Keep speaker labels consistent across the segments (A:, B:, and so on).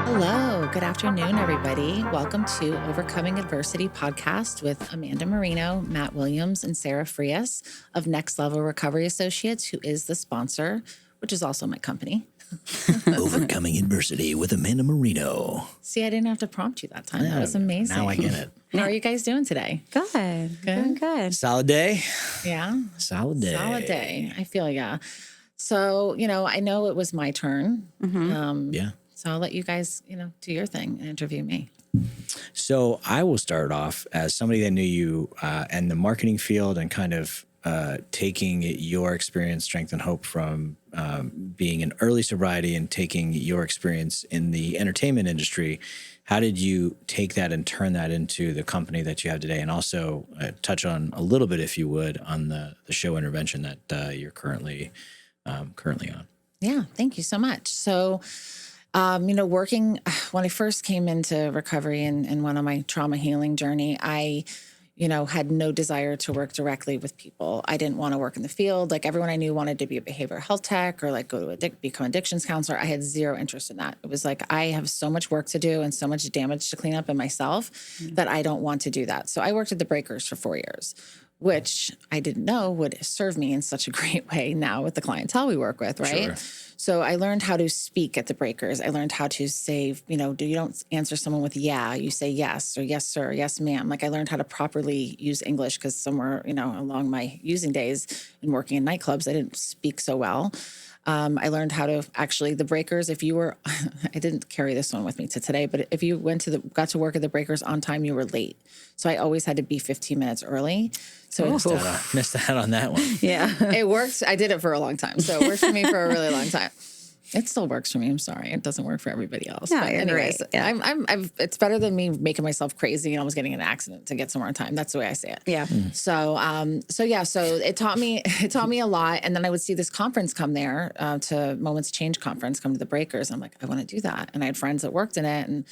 A: Hello, good afternoon, everybody. Welcome to Overcoming Adversity podcast with Amanda Marino, Matt Williams, and Sarah Frias of Next Level Recovery Associates, who is the sponsor, which is also my company.
B: Overcoming Adversity with Amanda Marino.
A: See, I didn't have to prompt you that time. That was amazing.
B: Now I get it.
A: How are you guys doing today?
C: Good. Doing good.
B: Solid day?
A: Yeah.
B: Solid day.
A: Solid day. I feel ya. So, I know it was my turn.
B: Yeah.
A: So I'll let you guys, do your thing and interview me.
B: So I will start off as somebody that knew you in the marketing field and kind of taking your experience, strength, and hope from being in early sobriety and taking your experience in the entertainment industry. How did you take that and turn that into the company that you have today? And also touch on a little bit, if you would, on the show intervention that you're currently on.
A: Yeah, thank you so much. So, working, when I first came into recovery and went on my trauma healing journey, I, had no desire to work directly with people. I didn't want to work in the field. Like everyone I knew wanted to be a behavioral health tech or like go to become addictions counselor. I had zero interest in that. It was like, I have so much work to do and so much damage to clean up in myself that I don't want to do that. So I worked at the Breakers for 4 years, which I didn't know would serve me in such a great way now with the clientele we work with, right?
B: Sure.
A: So I learned how to speak at the Breakers. I learned how to say, you don't answer someone with yeah, you say yes or yes, sir, yes, ma'am. Like I learned how to properly use English because somewhere, along my using days and working in nightclubs, I didn't speak so well. I learned how to actually, the Breakers, if you were, I didn't carry this one with me to today, but if you got to work at the Breakers on time, you were late. So I always had to be 15 minutes early. So
B: Missed out on that one.
C: Yeah.
A: it worked. I did it for a long time. So it worked for me for a really long time. It still works for me. I'm sorry. It doesn't work for everybody else.
C: No,
A: but
C: you're
A: anyways,
C: great. Yeah.
A: it's better than me making myself crazy and almost getting in an accident to get somewhere on time. That's the way I say it.
C: Yeah.
A: So it taught me a lot. And then I would see this conference come there to Moments Change conference, come to the Breakers. I'm like, I want to do that. And I had friends that worked in it and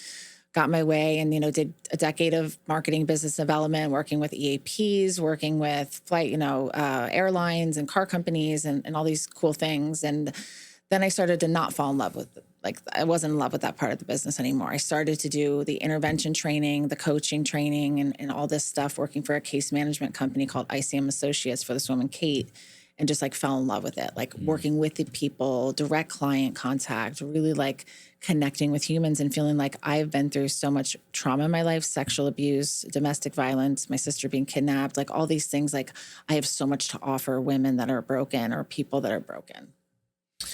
A: got my way and, did a decade of marketing, business development, working with EAPs, working with flight, airlines and car companies and all these cool things. And then I started to not fall in love with I wasn't in love with that part of the business anymore. I started to do the intervention training, the coaching training, and all this stuff, working for a case management company called ICM Associates for this woman, Kate, and just fell in love with it. Working with the people, direct client contact, really connecting with humans and feeling like I've been through so much trauma in my life, sexual abuse, domestic violence, my sister being kidnapped, all these things. I have so much to offer women that are broken or people that are broken.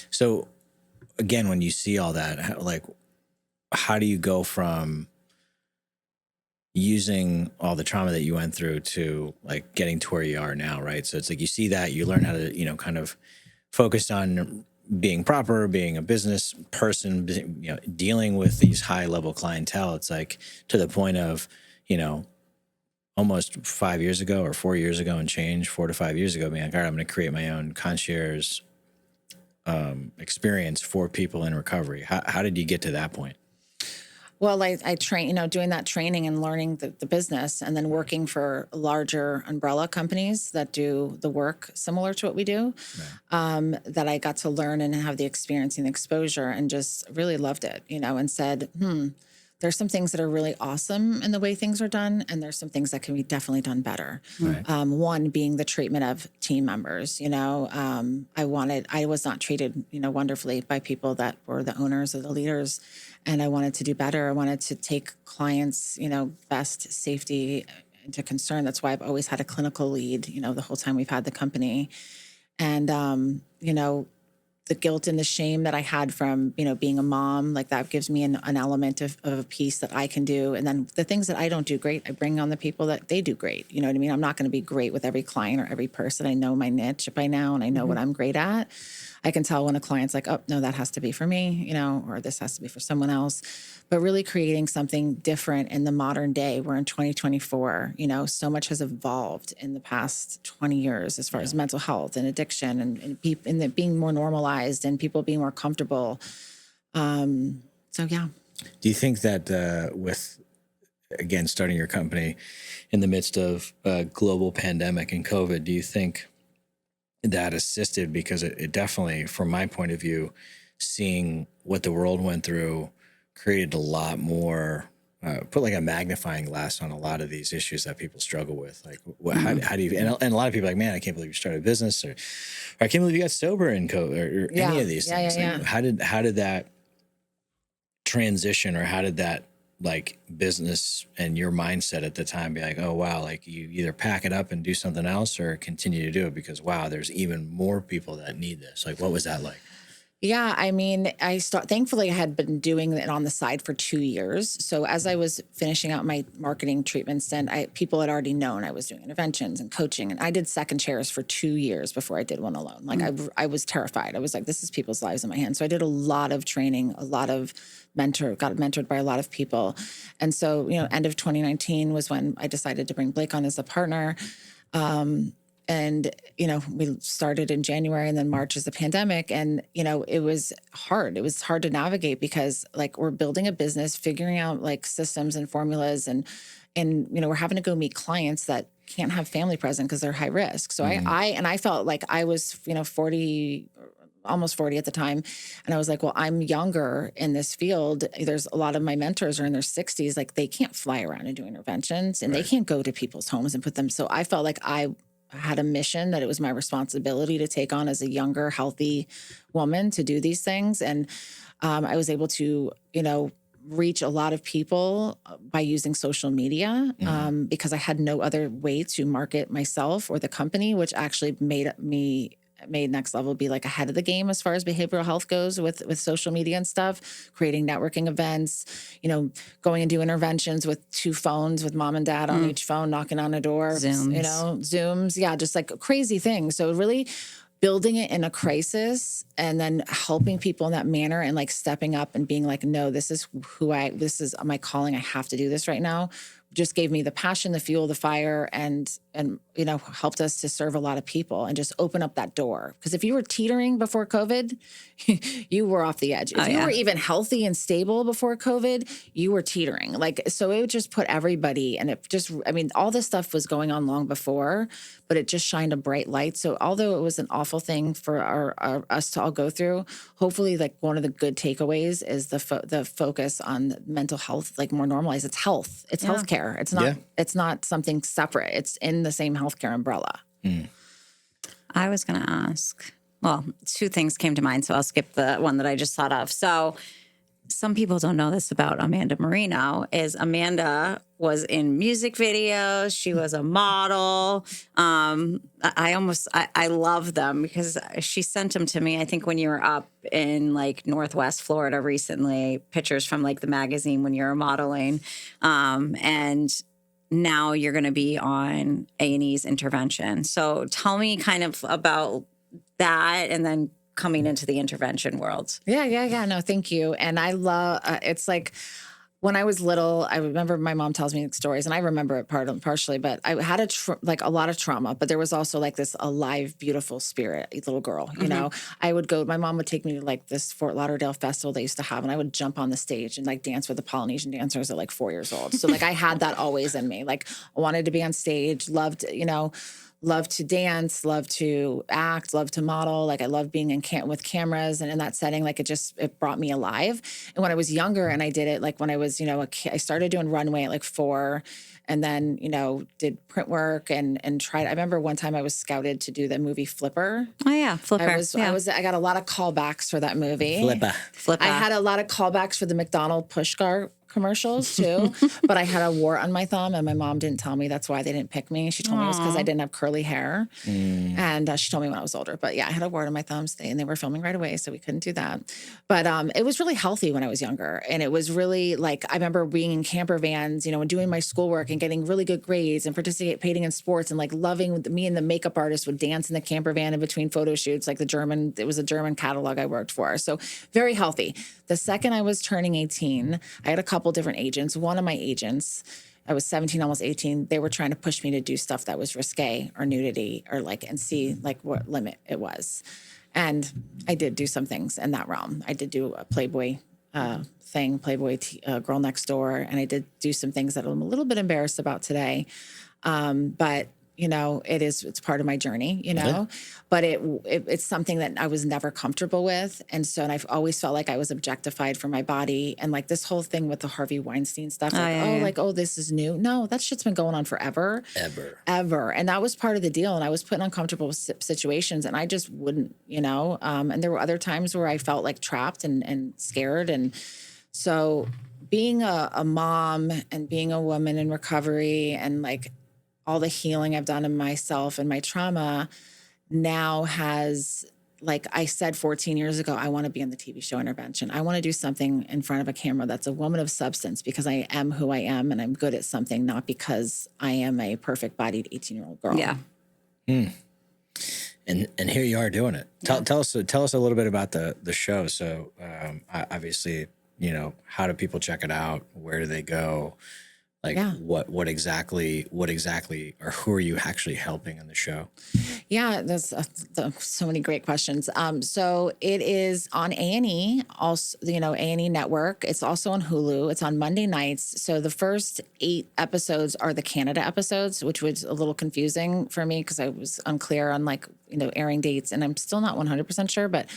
B: So, again, when you see all that, how do you go from using all the trauma that you went through to getting to where you are now, right? So it's you see that, you learn how to, kind of focus on being proper, being a business person, dealing with these high level clientele. It's to the point of, almost 5 years ago or 4 years ago and change, 4 to 5 years ago, being all right, I'm going to create my own concierge experience for people in recovery. How did you get to that point?
A: Well, I train, doing that training and learning the business and then working for larger umbrella companies that do the work similar to what we do, that I got to learn and have the experience and exposure and just really loved it, and said, there's some things that are really awesome in the way things are done, and there's some things that can be definitely done better.
B: Right.
A: One being the treatment of team members. I was not treated, wonderfully by people that were the owners or the leaders, and I wanted to do better. I wanted to take clients, best safety into concern. That's why I've always had a clinical lead, the whole time we've had the company, and the guilt and the shame that I had from, being a mom, that gives me an element of a piece that I can do. And then the things that I don't do great, I bring on the people that they do great. You know what I mean? I'm not going to be great with every client or every person. I know my niche by now and I know what I'm great at. I can tell when a client's like, oh, no, that has to be for me, or this has to be for someone else. But really creating something different in the modern day. We're in 2024, so much has evolved in the past 20 years as far as mental health and addiction and it being more normalized and people being more comfortable. Yeah.
B: Do you think that with, again, starting your company in the midst of a global pandemic and COVID, do you think that assisted because it definitely, from my point of view, seeing what the world went through created a lot more, put like a magnifying glass on a lot of these issues that people struggle with. Like, how do you, and a lot of people are like, man, I can't believe you started a business, or I can't believe you got sober in COVID, or any of these things. Like, how did that transition, or how did that like business and your mindset at the time be like, oh, wow, like you either pack it up and do something else or continue to do it because, wow, there's even more people that need this. Like, what was that like?
A: Yeah, I mean, thankfully I had been doing it on the side for 2 years. So as I was finishing out my marketing treatments, then people had already known I was doing interventions and coaching, and I did second chairs for 2 years before I did one alone. Like I was terrified. I was like, this is people's lives in my hands. So I did a lot of training, got mentored by a lot of people. And so, end of 2019 was when I decided to bring Blake on as a partner. And, we started in January, and then March is the pandemic. And, it was hard. It was hard to navigate because like we're building a business, figuring out like systems and formulas, and we're having to go meet clients that can't have family present because they're high risk. So I felt like I was, 40, almost 40 at the time. And I was like, well, I'm younger in this field. There's a lot of my mentors are in their 60s. Like they can't fly around and do interventions, and they can't go to people's homes and put them. So I felt like I had a mission that it was my responsibility to take on as a younger, healthy woman to do these things. And I was able to, reach a lot of people by using social media because I had no other way to market myself or the company, which actually made Next Level be like ahead of the game as far as behavioral health goes with social media and stuff, creating networking events, going and do interventions with 2 phones with mom and dad on each phone, knocking on a door, Zooms. Yeah, just like crazy things. So really building it in a crisis and then helping people in that manner and like stepping up and being like, no, this is my calling. I have to do this right now. Just gave me the passion, the fuel, the fire, and helped us to serve a lot of people and just open up that door. Because if you were teetering before COVID, you were off the edge. If you were even healthy and stable before COVID, you were teetering. Like, so it would just put everybody, and all this stuff was going on long before, but it just shined a bright light. So although it was an awful thing for us to all go through, hopefully like one of the good takeaways is the focus on mental health, like more normalized. It's health. It's healthcare. It's not something separate. It's in the same healthcare umbrella.
C: I was going to ask, well, 2 things came to mind, so I'll skip the one that I just thought of. So some people don't know this about Amanda Marino, is Amanda was in music videos. She was a model. I love them because she sent them to me, I think when you were up in like Northwest Florida recently, pictures from like the magazine when you were modeling. And now you're going to be on A&E's intervention. So tell me kind of about that, and then coming into the intervention world.
A: Yeah. No, thank you. And I love, it's like when I was little, I remember my mom tells me stories, and I remember it partially, but I had a lot of trauma, but there was also like this alive, beautiful spirit, little girl, I would go, my mom would take me to like this Fort Lauderdale festival they used to have, and I would jump on the stage and like dance with the Polynesian dancers at like 4 years old. So like I had that always in me. Like I wanted to be on stage, loved to dance, loved to act, loved to model. Like I loved being with cameras and in that setting, like it brought me alive. And when I was younger and I did it, like when I was, I started doing runway at like 4, and then, did print work and tried. I remember one time I was scouted to do the movie Flipper.
C: Oh yeah. Flipper.
A: I got a lot of callbacks for that movie.
B: Flipper.
A: I had a lot of callbacks for the McDonald's push car commercials too, but I had a wart on my thumb, and my mom didn't tell me that's why they didn't pick me. She told me it was because I didn't have curly hair, and she told me when I was older. But yeah, I had a wart on my thumb, and they were filming right away, so we couldn't do that. But it was really healthy when I was younger, and it was really like I remember being in camper vans, and doing my schoolwork and getting really good grades and participating in sports and like loving. Me and the makeup artist would dance in the camper van in between photo shoots, like it was a German catalog I worked for, so very healthy. The second I was turning 18, I had a couple different agents. One of my agents, I was 17, almost 18. They were trying to push me to do stuff that was risque or nudity or and see like what limit it was. And I did do some things in that realm. I did do a Playboy thing, Playboy Girl Next Door. And I did do some things that I'm a little bit embarrassed about today. But it's part of my journey, but it's something that I was never comfortable with. And so, and I've always felt like I was objectified for my body. And like this whole thing with the Harvey Weinstein stuff, this is new. No, that shit's been going on forever. Ever. And that was part of the deal. And I was put in uncomfortable situations and I just wouldn't, and there were other times where I felt like trapped and scared. And so being a mom and being a woman in recovery and like all the healing I've done in myself and my trauma now has, like I said 14 years ago, I want to be on the TV show Intervention. I want to do something in front of a camera that's a woman of substance because I am who I am and I'm good at something, not because I am a perfect-bodied 18-year-old girl.
C: Yeah.
B: And here you are doing it.
C: Yeah.
B: Tell us a little bit about the show. So obviously, how do people check it out? Where do they go? Like what exactly, or who are you actually helping in the show?
A: Yeah, there's so many great questions. So it is on A&E, also, A&E Network. It's also on Hulu. It's on Monday nights. So the first 8 episodes are the Canada episodes, which was a little confusing for me because I was unclear on airing dates, and I'm still not 100% sure, but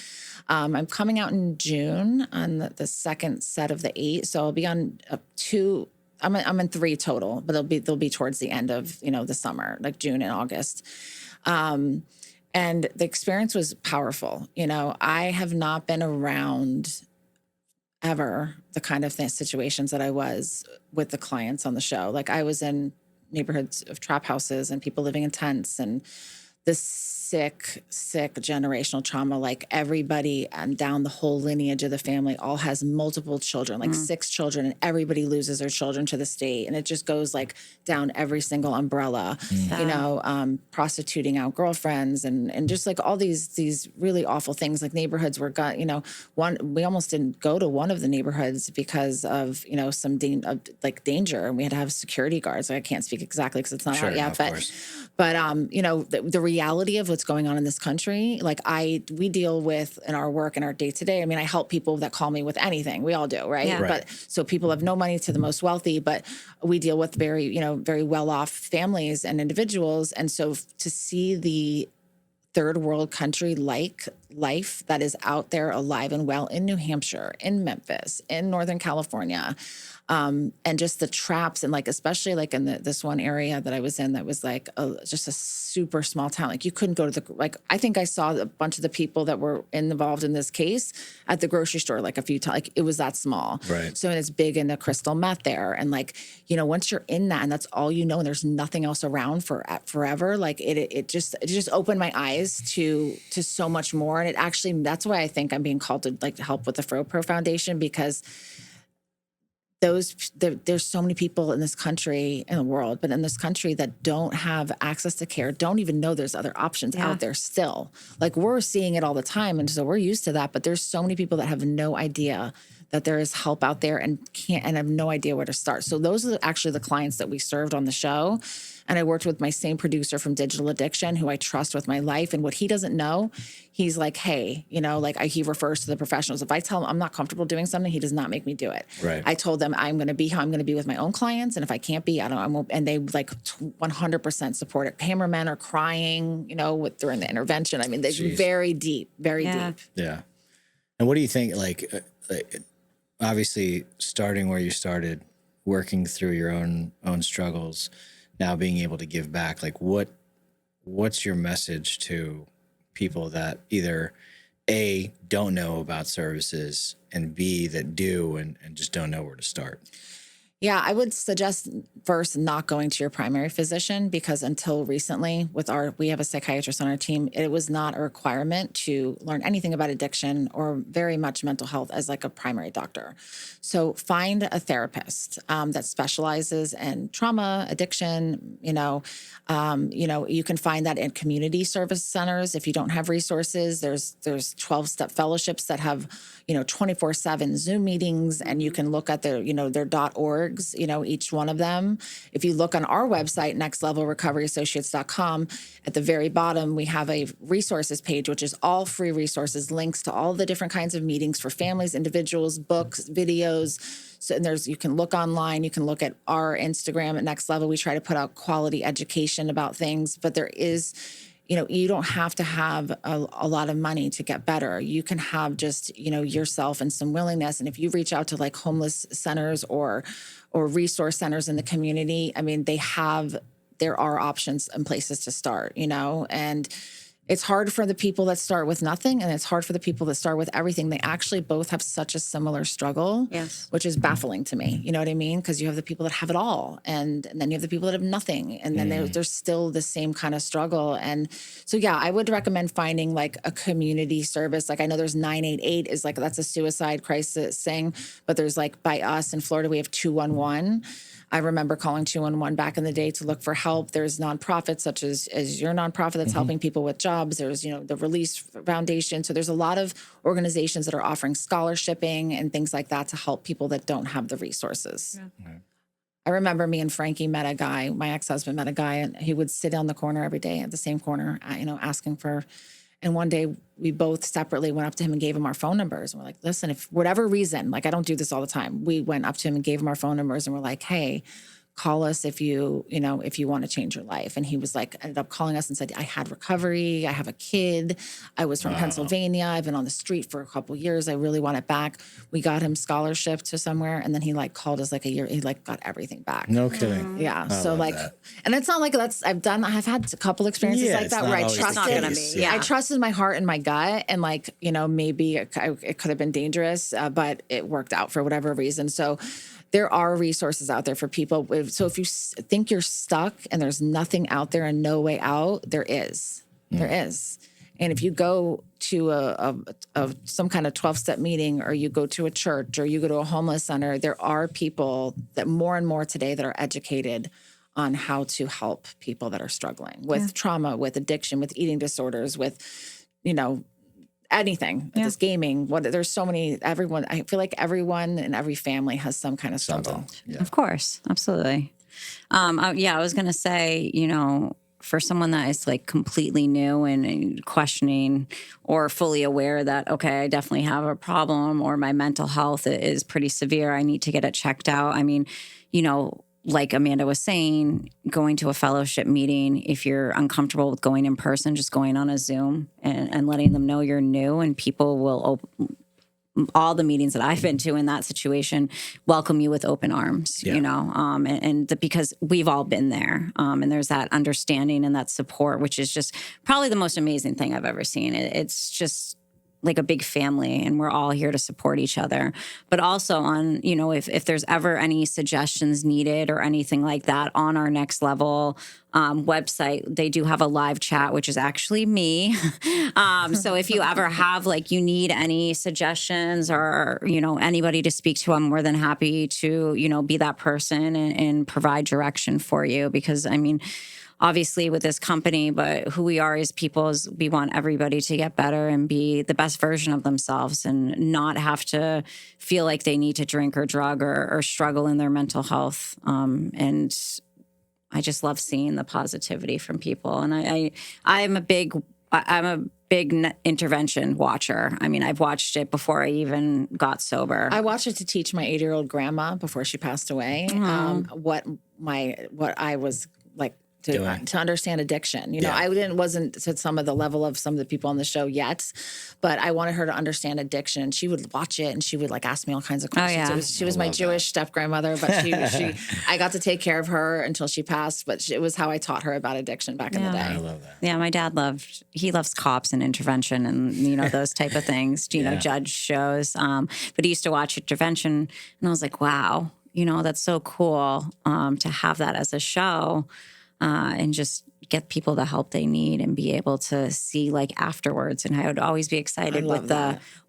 A: I'm coming out in June on the second set of the 8. So I'll be on 2. I'm in 3 total, but they'll be towards the end of, the summer, like June and August. And the experience was powerful. I have not been around ever the kind of situations that I was with the clients on the show. Like I was in neighborhoods of trap houses and people living in tents and this sick generational trauma. Like everybody down the whole lineage of the family all has multiple children, like 6 children, and everybody loses their children to the state. And it just goes like down every single umbrella, prostituting out girlfriends and just like all these really awful things, like neighborhoods where we almost didn't go to one of the neighborhoods because of, some danger. And we had to have security guards. I can't speak exactly because it's not out yet, but the reality of what's going on in this country, we deal with in our work and our day to day. I mean, I help people that call me with anything. We all do, right?
C: Yeah.
A: But so people have no money to the most wealthy, but we deal with very well off families and individuals. And so to see the third world country like life that is out there alive and well in New Hampshire, in Memphis, in Northern California, and just the traps and especially in this one area that I was in that was just a super small town. Like you couldn't go to I think I saw a bunch of the people that were involved in this case at the grocery store a few times. It was that small.
B: Right.
A: So and it's big in the crystal meth there. And once you're in that and that's all and there's nothing else around for forever, it just opened my eyes to so much more. And it actually, that's why I think I'm being called to help with the FroPro Foundation, because there's so many people in this country, in the world, but in this country that don't have access to care, don't even know there's other options out there still. We're seeing it all the time, and so we're used to that, but there's so many people that have no idea that there is help out there and have no idea where to start. So those are actually the clients that we served on the show. And I worked with my same producer from Digital Addiction, who I trust with my life. And what he doesn't know, he's like, hey, he refers to the professionals. If I tell him I'm not comfortable doing something, he does not make me do it.
B: Right.
A: I told them I'm going to be how I'm going to be with my own clients. And if I can't be, I won't. And they 100% support it. Cameramen are crying, during the intervention. I mean, they're very deep, very deep.
B: Yeah. And what do you think, obviously starting where you started, working through your own struggles, now being able to give back, what's your message to people that either A, don't know about services, and B, that do and just don't know where to start?
A: Yeah, I would suggest first not going to your primary physician, because until recently we have a psychiatrist on our team. It was not a requirement to learn anything about addiction or very much mental health as a primary doctor. So find a therapist that specializes in trauma, addiction. You can find that in community service centers. If you don't have resources, there's 12-step fellowships that have 24/7 Zoom meetings, and you can look at their their .org orgs, each one of them. If you look on our website, nextlevelrecoverassociates.com, at the very bottom, we have a resources page, which is all free resources, links to all the different kinds of meetings for families, individuals, books, videos. So and you can look online, you can look at our Instagram at Next Level. We try to put out quality education about things, but there is, you don't have to have a lot of money to get better. You can have just, yourself and some willingness. And if you reach out to like homeless centers or resource centers in the community, I mean, there are options and places to start, and it's hard for the people that start with nothing, and it's hard for the people that start with everything. They actually both have such a similar struggle,
C: yes,
A: which is baffling to me. You know what I mean? Because you have the people that have it all, and then you have the people that have nothing, and then there's still the same kind of struggle. And so, yeah, I would recommend finding like a community service. Like I know there's 988 is like, that's a suicide crisis thing, but there's like by us in Florida, we have 211. I remember calling 211 back in the day to look for help. There's nonprofits such as your nonprofit that's helping people with jobs. There's, the Release Foundation. So there's a lot of organizations that are offering scholarshiping and things like that to help people that don't have the resources. Yeah. Right. I remember me and Frankie met a guy, my ex-husband met a guy, and he would sit on the corner every day at the same corner, asking for. And one day we both separately went up to him and gave him our phone numbers. And we're like, listen, if for whatever reason, like I don't do this all the time. We went up to him and gave him our phone numbers and we're like, hey, call us if you want to change your life. And he was like, ended up calling us and said, I had recovery. I have a kid. I was from Pennsylvania. I've been on the street for a couple of years. I really want it back. We got him scholarship to somewhere. And then he like called us like a year. He like got everything back.
B: No kidding.
A: Yeah. So like, and it's not like I've had a couple experiences like that where I trusted. I trusted my heart and my gut. And like, maybe it could have been dangerous, but it worked out for whatever reason. So there are resources out there for people. So if you think you're stuck and there's nothing out there and no way out, there is. There is. And if you go to some kind of 12-step meeting, or you go to a church, or you go to a homeless center, there are people that more and more today that are educated on how to help people that are struggling with trauma, with addiction, with eating disorders, with, anything, this gaming, there's so many, I feel like everyone in every family has some kind of struggle.
C: Yeah. Of course. Absolutely. I was going to say, for someone that is like completely new and questioning or fully aware that, okay, I definitely have a problem or my mental health is pretty severe, I need to get it checked out. I mean, like Amanda was saying, going to a fellowship meeting, if you're uncomfortable with going in person, just going on a Zoom and letting them know you're new, and people will all the meetings that I've been to in that situation welcome you with open arms, because we've all been there. And there's that understanding and that support, which is just probably the most amazing thing I've ever seen. It's just like a big family, and we're all here to support each other. But also on, if there's ever any suggestions needed or anything like that, on our Next Level website, they do have a live chat, which is actually me. So if you ever have, like, you need any suggestions or, anybody to speak to, I'm more than happy to, be that person and provide direction for you. Because, I mean, obviously with this company, but who we are as people is we want everybody to get better and be the best version of themselves and not have to feel like they need to drink or drug or struggle in their mental health. And I just love seeing the positivity from people. And I'm a big intervention watcher. I mean, I've watched it before I even got sober.
A: I watched it to teach my 80-year-old grandma before she passed away, what I was like, to understand addiction. I wasn't to some of the level of some of the people on the show yet, but I wanted her to understand addiction. And she would watch it and she would like ask me all kinds of questions. Oh, yeah. She was my Jewish step grandmother, but I got to take care of her until she passed, but it was how I taught her about addiction back in the day.
B: I love that.
C: Yeah. My dad loves cops and intervention and, those type of things, judge shows. But he used to watch intervention and I was like, wow, that's so cool to have that as a show. And just get people the help they need and be able to see like afterwards. And I would always be excited with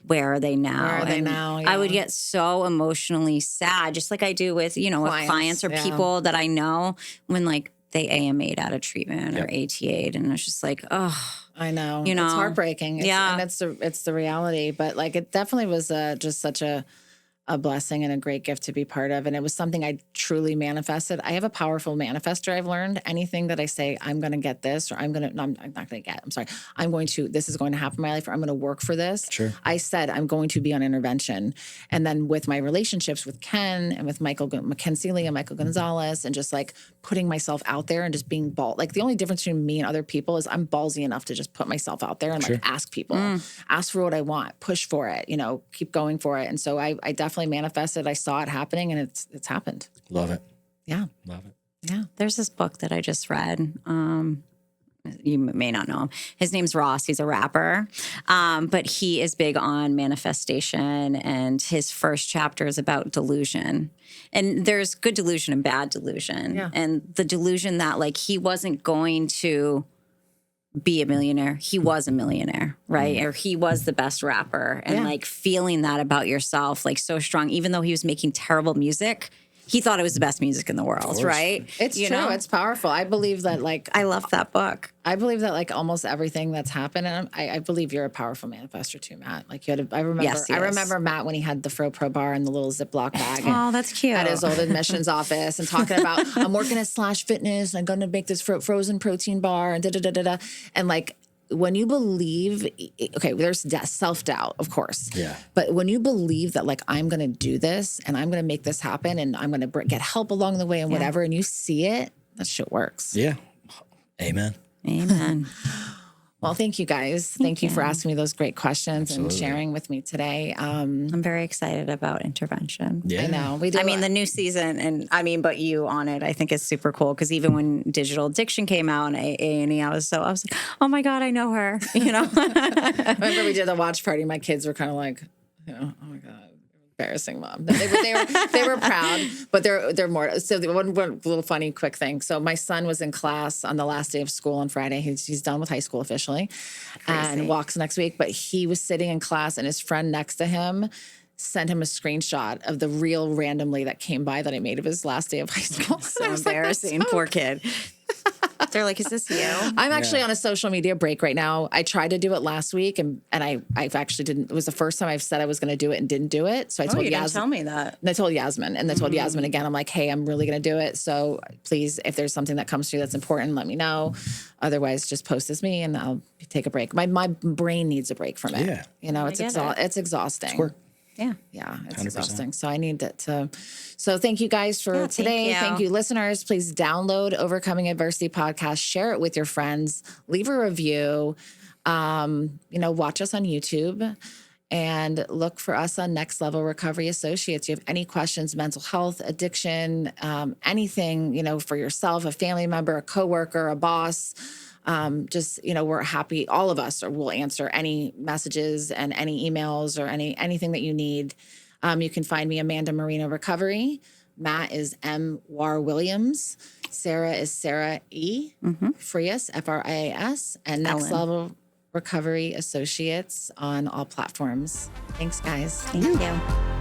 C: where are they now?
A: Where are they now? Yeah.
C: I would get so emotionally sad, just like I do with, with clients or people that I know when like they AMA'd out of treatment or ATA'd. And it's just like, oh.
A: I know. It's heartbreaking. And it's the reality. But like it definitely was just such a a blessing and a great gift to be part of. And it was something I truly manifested. I have a powerful manifester. I've learned anything that I say, I'm going to get this, or I'm not going to get, I'm sorry. This is going to happen in my life, or I'm going to work for this.
B: Sure.
A: I said, I'm going to be on intervention. And then with my relationships with Ken and with Ken Seeley and Michael Gonzalez, and just like putting myself out there and just being like the only difference between me and other people is I'm ballsy enough to just put myself out there and like ask people, ask for what I want, push for it, keep going for it. And so I definitely manifested. I saw it happening, and it's happened.
B: Love it.
A: Yeah.
B: Love it.
A: Yeah.
C: There's this book that I just read. You may not know him. His name's Ross. He's a rapper, but he is big on manifestation. And his first chapter is about delusion. And there's good delusion and bad delusion.
A: Yeah.
C: And the delusion that like he wasn't going to be a millionaire. He was a millionaire, right? Or he was the best rapper. And like feeling that about yourself, like so strong, even though he was making terrible music, he thought it was the best music in the world, right?
A: It's true. It's powerful. I believe that
C: I love that book.
A: I believe that like almost everything that's happened, and I believe you're a powerful manifestor too, Matt. Like you had, I remember Matt when he had the Pro Bar in the little Ziploc bag.
C: Oh, that's cute.
A: At his old admissions office, and talking about I'm working at Slash Fitness and I'm going to make this frozen protein bar and and like. When you believe, okay, there's self-doubt, of course.
B: Yeah.
A: But when you believe that, like, I'm going to do this and I'm going to make this happen and I'm going to get help along the way and whatever, and you see it, that shit works.
B: Yeah. Amen.
C: Amen.
A: Well, thank you guys. Thank you for asking me those great questions and sharing with me today.
C: I'm very excited about intervention.
B: Yeah.
A: I know. We do.
C: I mean, the new season, and but you on it, I think is super cool because even when Digital Addiction came out and A&E, I was like, oh my God, I know her.
A: I remember we did the watch party. My kids were kind of like, oh my God. Embarrassing, Mom. They were proud, but they're more. So one little funny quick thing. So my son was in class on the last day of school on Friday. He's done with high school officially, and walks next week. But he was sitting in class, and his friend next to him sent him a screenshot of the reel randomly that came by that I made of his last day of high school.
C: So embarrassing, poor kid. They're like, is this you?
A: I'm actually on a social media break right now. I tried to do it last week, and I've actually didn't. It was the first time I've said I was going to do it and didn't do it. So I told
C: Yasmin. Tell me that.
A: And I told Yasmin, and I told Yasmin again. I'm like, hey, I'm really going to do it. So please, if there's something that comes through that's important, let me know. Otherwise, just post as me, and I'll take a break. My brain needs a break from it.
B: Yeah.
A: It's exhausting.
B: It's work.
A: Yeah, it's
B: 100%.
A: exhausting. So I need it to. So thank you guys for today.
C: Thank
A: Thank you, listeners. Please download Overcoming Adversity podcast, share it with your friends, leave a review. Watch us on YouTube, and look for us on Next Level Recovery Associates. You have any questions, mental health, addiction, anything, for yourself, a family member, a coworker, a boss. We're happy. All of us will answer any messages and any emails or anything that you need. You can find me Amanda Marino Recovery. Matt is M. War Williams. Sarah is Sarah E. Frias, Frias, and Next Level Recovery Associates on all platforms. Thanks, guys.
C: Thank you.